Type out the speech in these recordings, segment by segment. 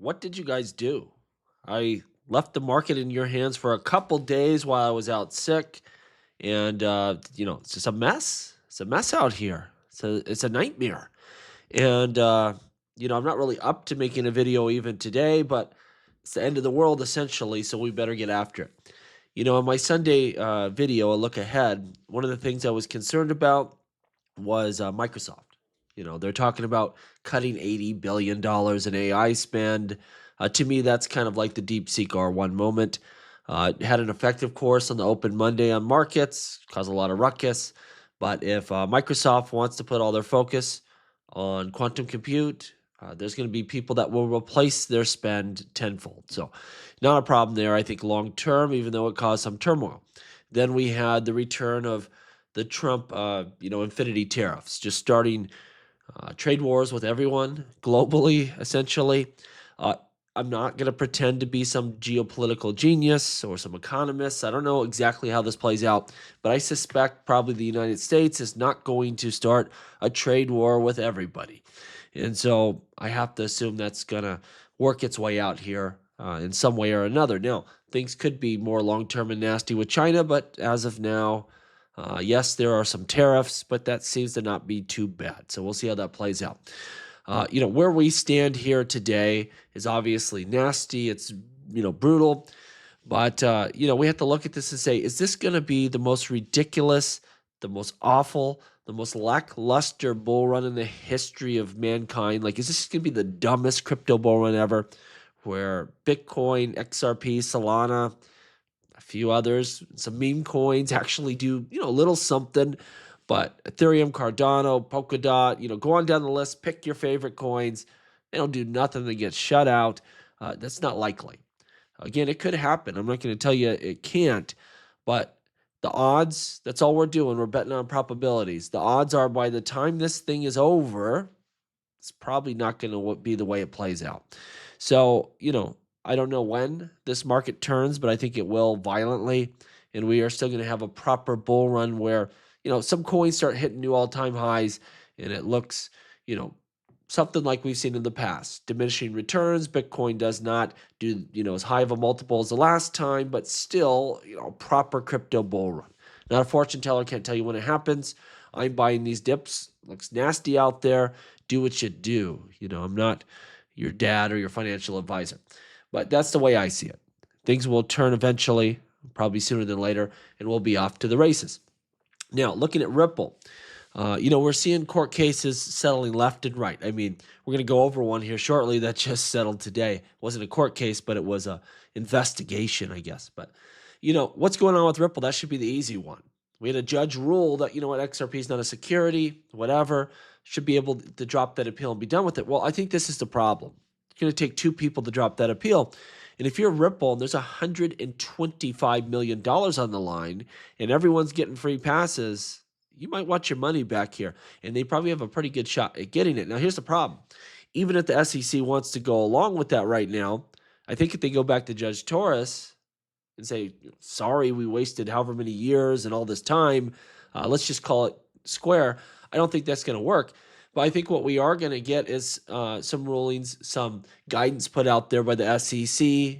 what did you guys do? I left the market in your hands for a couple days while I was out sick, and it's just a mess. It's a mess out here. It's a nightmare, and I'm not really up to making a video even today, but it's the end of the world essentially, so we better get after it. In my Sunday video, a look ahead, one of the things I was concerned about was Microsoft. They're talking about cutting $80 billion in AI spend. To me, that's kind of like the DeepSeek R1 moment. It had an effect, of course, on the open Monday on markets, caused a lot of ruckus. But if Microsoft wants to put all their focus on quantum compute, there's going to be people that will replace their spend tenfold. So, not a problem there, I think, long term, even though it caused some turmoil. Then we had the return of the Trump, infinity tariffs, just starting trade wars with everyone globally, essentially. Uh, I'm not going to pretend to be some geopolitical genius or some economist. I don't know exactly how this plays out, but I suspect probably the United States is not going to start a trade war with everybody. And so I have to assume that's going to work its way out here in some way or another. Now, things could be more long term and nasty with China, but as of now, yes, there are some tariffs, but that seems to not be too bad. So we'll see how that plays out. Where we stand here today is obviously nasty. It's, brutal. But, we have to look at this and say, is this going to be the most ridiculous, the most awful, the most lackluster bull run in the history of mankind? Like, is this going to be the dumbest crypto bull run ever where Bitcoin, XRP, Solana, a few others, some meme coins actually do, a little something, but Ethereum, Cardano, Polkadot, go on down the list, pick your favorite coins. They don't do nothing. They get shut out. That's not likely. Again, it could happen. I'm not going to tell you it can't, but the odds, that's all we're doing. We're betting on probabilities. The odds are by the time this thing is over, it's probably not going to be the way it plays out. So, I don't know when this market turns, but I think it will violently. And we are still going to have a proper bull run where, some coins start hitting new all-time highs and it looks, something like we've seen in the past. Diminishing returns. Bitcoin does not do, as high of a multiple as the last time, but still, proper crypto bull run. Not a fortune teller, can't tell you when it happens. I'm buying these dips. Looks nasty out there. Do what you do. I'm not your dad or your financial advisor. But that's the way I see it. Things will turn eventually, probably sooner than later, and we'll be off to the races. Now, looking at Ripple, we're seeing court cases settling left and right. I mean, we're going to go over one here shortly that just settled today. It wasn't a court case, but it was a investigation, I guess. But, what's going on with Ripple? That should be the easy one. We had a judge rule that, XRP is not a security, whatever, should be able to drop that appeal and be done with it. Well, I think this is the problem. It's going to take two people to drop that appeal. And if you're Ripple and there's $125 million on the line and everyone's getting free passes, you might want your money back here. And they probably have a pretty good shot at getting it. Now, here's the problem. Even if the SEC wants to go along with that right now, I think if they go back to Judge Torres and say, sorry, we wasted however many years and all this time, let's just call it square, I don't think that's going to work. But I think what we are going to get is some rulings, some guidance put out there by the SEC,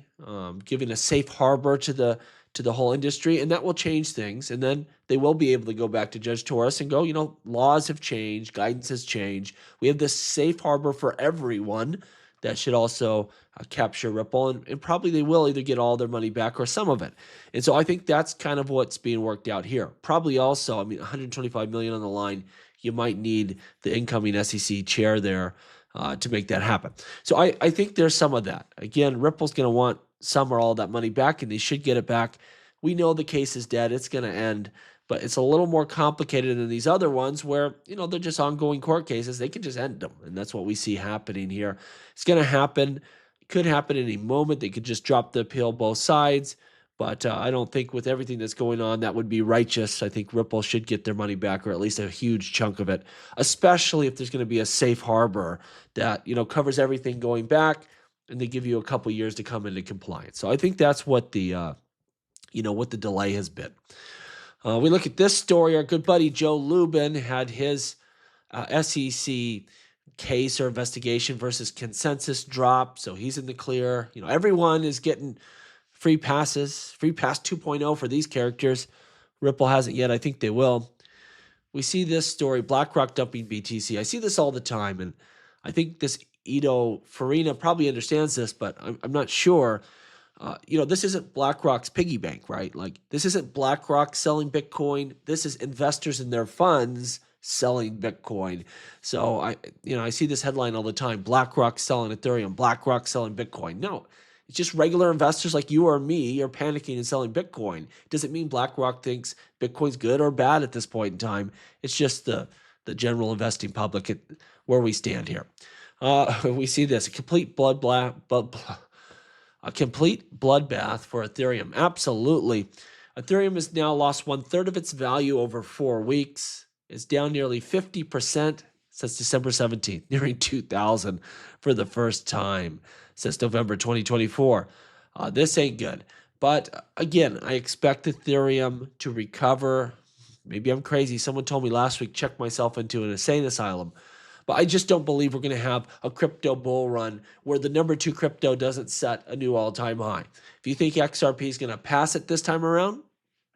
giving a safe harbor to the whole industry, and that will change things. And then they will be able to go back to Judge Torres and go, laws have changed, guidance has changed. We have this safe harbor for everyone that should also capture Ripple, and probably they will either get all their money back or some of it. And so I think that's kind of what's being worked out here. Probably also, $125 million on the line. You might need the incoming SEC chair there to make that happen. So I think there's some of that. Again, Ripple's going to want some or all that money back, and they should get it back. We know the case is dead. It's going to end. But it's a little more complicated than these other ones where, they're just ongoing court cases. They can just end them. And that's what we see happening here. It's going to happen. It could happen any moment. They could just drop the appeal both sides. But I don't think with everything that's going on, that would be righteous. I think Ripple should get their money back, or at least a huge chunk of it, especially if there's going to be a safe harbor that, covers everything going back, and they give you a couple years to come into compliance. So I think that's what the, what the delay has been. We look at this story. Our good buddy Joe Lubin had his SEC case or investigation versus consensus drop. So he's in the clear. Everyone is getting free passes, free pass 2.0 for these characters. Ripple hasn't yet. I think they will. We see this story, BlackRock dumping BTC. I see this all the time, and I think this Ito Farina probably understands this, but I'm not sure. This isn't BlackRock's piggy bank, right? Like, this isn't BlackRock selling Bitcoin. This is investors in their funds selling Bitcoin. So I see this headline all the time: BlackRock selling Ethereum, BlackRock selling Bitcoin. No, it's just regular investors like you or me are panicking and selling Bitcoin. Does it mean BlackRock thinks Bitcoin's good or bad at this point in time? It's just the general investing public where we stand here. We see this a complete bloodbath for Ethereum. Absolutely. Ethereum has now lost 1/3 of its value over 4 weeks. It's down nearly 50% since December 17th, nearing 2,000 for the first time since November 2024. This ain't good. But again, I expect Ethereum to recover. Maybe I'm crazy. Someone told me last week, check myself into an insane asylum. But I just don't believe we're going to have a crypto bull run where the number 2 crypto doesn't set a new all-time high. If you think XRP is going to pass it this time around,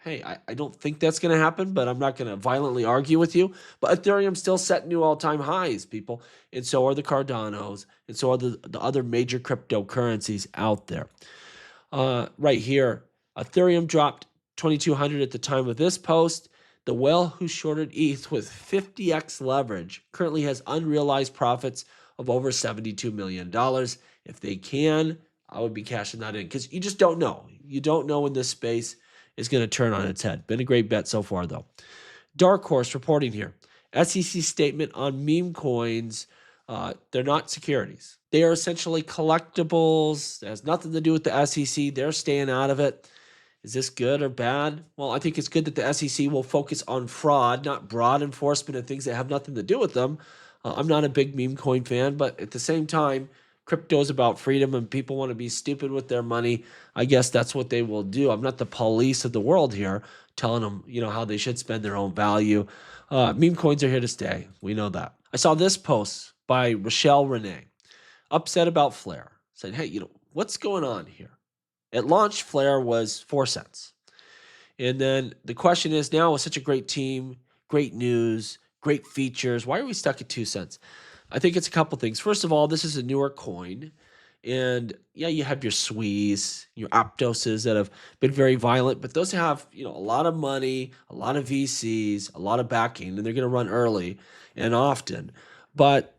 hey, I don't think that's going to happen, but I'm not going to violently argue with you. But Ethereum still set new all-time highs, people. And so are the Cardanos, and so are the other major cryptocurrencies out there. Right here, Ethereum dropped 2,200 at the time of this post. The whale who shorted ETH with 50x leverage currently has unrealized profits of over $72 million. If they can, I would be cashing that in because you just don't know. You don't know when this space is going to turn on its head. Been a great bet so far, though. Dark Horse reporting here. SEC statement on meme coins. They're not securities. They are essentially collectibles. It has nothing to do with the SEC. They're staying out of it. Is this good or bad? Well, I think it's good that the SEC will focus on fraud, not broad enforcement of things that have nothing to do with them. I'm not a big meme coin fan, but at the same time, crypto is about freedom and people want to be stupid with their money. I guess that's what they will do. I'm not the police of the world here telling them, how they should spend their own value. Meme coins are here to stay. We know that. I saw this post by Rochelle Renee, upset about Flare. Said, hey, what's going on here? At launch, Flare was 4 cents. And then the question is now with such a great team, great news, great features, why are we stuck at 2 cents? I think it's a couple things. First of all, this is a newer coin. And yeah, you have your Swees, your Aptoses that have been very violent, but those have, a lot of money, a lot of VCs, a lot of backing, and they're going to run early and often. But,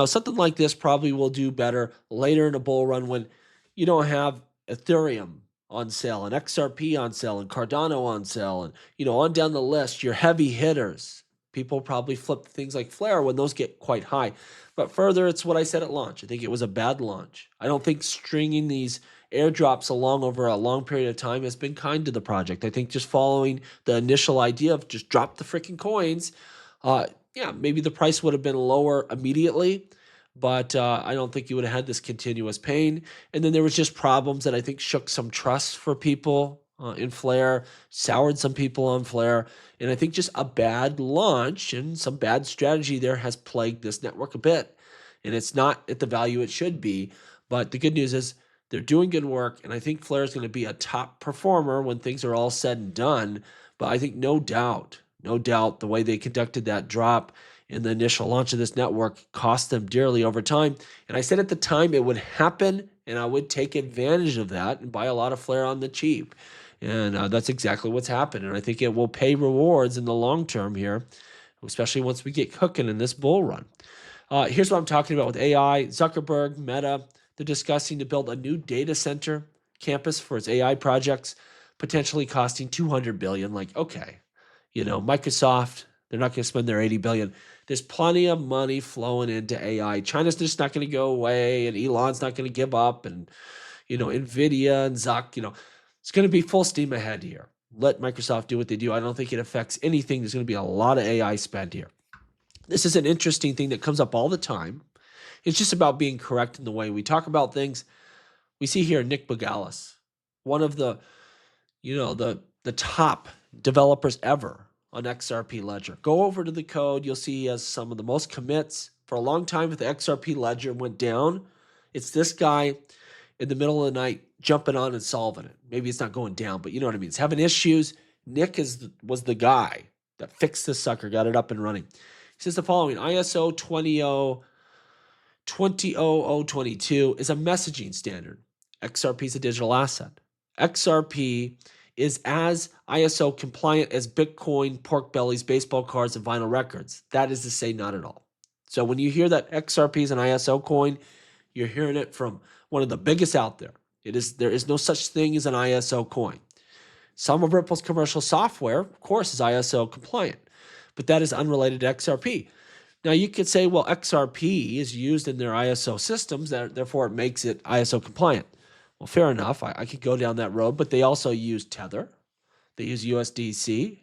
something like this probably will do better later in a bull run when you don't have Ethereum on sale and XRP on sale and Cardano on sale and, on down the list, your heavy hitters. People probably flip things like Flare when those get quite high. But further, it's what I said at launch. I think it was a bad launch. I don't think stringing these airdrops along over a long period of time has been kind to the project. I think just following the initial idea of just drop the freaking coins, maybe the price would have been lower immediately. But I don't think you would have had this continuous pain. And then there was just problems that I think shook some trust for people in Flare, soured some people on Flare. And I think just a bad launch and some bad strategy there has plagued this network a bit. And it's not at the value it should be. But the good news is they're doing good work. And I think Flare is going to be a top performer when things are all said and done. But I think no doubt, the way they conducted that drop in the initial launch of this network cost them dearly over time. And I said at the time it would happen, and I would take advantage of that and buy a lot of Flare on the cheap. And that's exactly what's happened. And I think it will pay rewards in the long term here, especially once we get cooking in this bull run. Here's what I'm talking about with AI. Zuckerberg, Meta, they're discussing to build a new data center campus for its AI projects, potentially costing $200 billion. Like, okay, Microsoft, they're not going to spend their $80 billion. There's plenty of money flowing into AI. China's just not going to go away, and Elon's not going to give up, and Nvidia and Zuck, it's going to be full steam ahead here. Let Microsoft do what they do. I don't think it affects anything. There's going to be a lot of AI spend here. This is an interesting thing that comes up all the time. It's just about being correct in the way we talk about things. We see here Nick Bogalis, one of the top developers ever on XRP Ledger. Go over to the code. You'll see he has some of the most commits, For a long time, if the XRP ledger went down, it's this guy in the middle of the night jumping on and solving it. Maybe it's not going down, but you know what I mean. It's having issues. Nick was the guy that fixed this sucker, got it up and running. He says the following: ISO 20022 is a messaging standard. XRP is a digital asset. XRP is as ISO compliant as Bitcoin, pork bellies, baseball cards, and vinyl records. That is to say, not at all. So when you hear that XRP is an ISO coin, you're hearing it from one of the biggest out there. There is no such thing as an ISO coin. Some of Ripple's commercial software, of course, is ISO compliant, but that is unrelated to XRP. Now, you could say, well, XRP is used in their ISO systems, therefore it makes it ISO compliant. Well, fair enough. I could go down that road, but they also use Tether. They use USDC.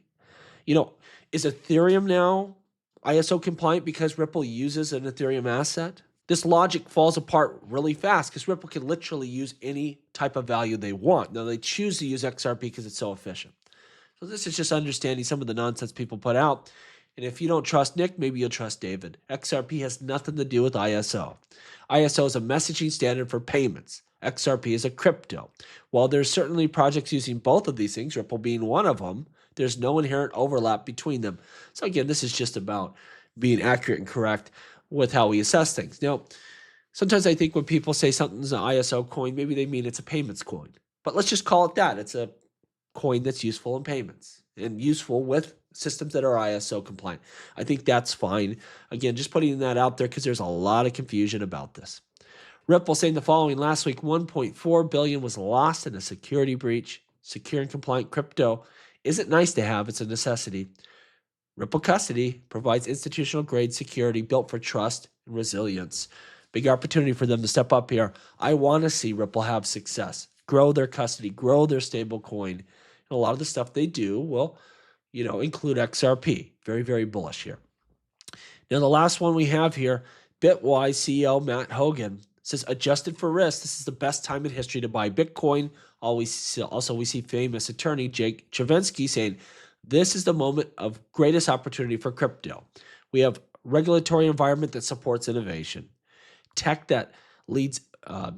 You know, is Ethereum now ISO compliant because Ripple uses an Ethereum asset? This logic falls apart really fast because Ripple can literally use any type of value they want. Now, they choose to use XRP because it's so efficient. So this is just understanding some of the nonsense people put out. And if you don't trust Nick, maybe you'll trust David. XRP has nothing to do with ISO. ISO is a messaging standard for payments. XRP is a crypto. While there's certainly projects using both of these things, Ripple being one of them, there's no inherent overlap between them. So again, this is just about being accurate and correct with how we assess things. Now, sometimes I think when people say something's an ISO coin, maybe they mean it's a payments coin. But let's just call it that. It's a coin that's useful in payments and useful with systems that are ISO compliant. I think that's fine. Again, just putting that out there because there's a lot of confusion about this. Ripple saying the following: last week, $1.4 billion was lost in a security breach. Secure and compliant crypto isn't nice to have, it's a necessity. Ripple Custody provides institutional grade security built for trust and resilience. Big opportunity for them to step up here. I want to see Ripple have success, grow their custody, grow their stable coin. And a lot of the stuff they do will, include XRP. Very, very bullish here. Now, the last one we have here, Bitwise CEO Matt Hogan says, adjusted for risk, this is the best time in history to buy Bitcoin. Also, we see famous attorney Jake Chervinsky saying, this is the moment of greatest opportunity for crypto. We have regulatory environment that supports innovation, tech that leads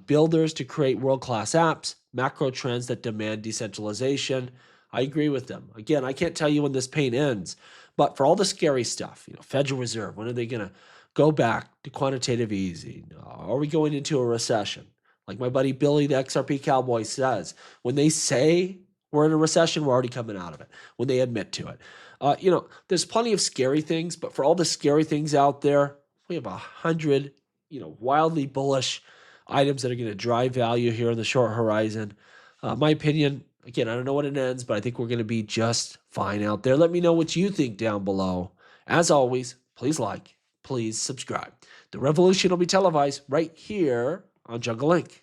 builders to create world-class apps, macro trends that demand decentralization. I agree with them. Again, I can't tell you when this pain ends, but for all the scary stuff, Federal Reserve, when are they going to go back to quantitative easing? Are we going into a recession? Like my buddy Billy, the XRP cowboy, says, when they say we're in a recession, we're already coming out of it, when they admit to it. There's plenty of scary things, but for all the scary things out there, we have 100, wildly bullish items that are going to drive value here in the short horizon. My opinion, again, I don't know when it ends, but I think we're going to be just fine out there. Let me know what you think down below. As always, please like, please subscribe. The revolution will be televised right here on Jungle Link.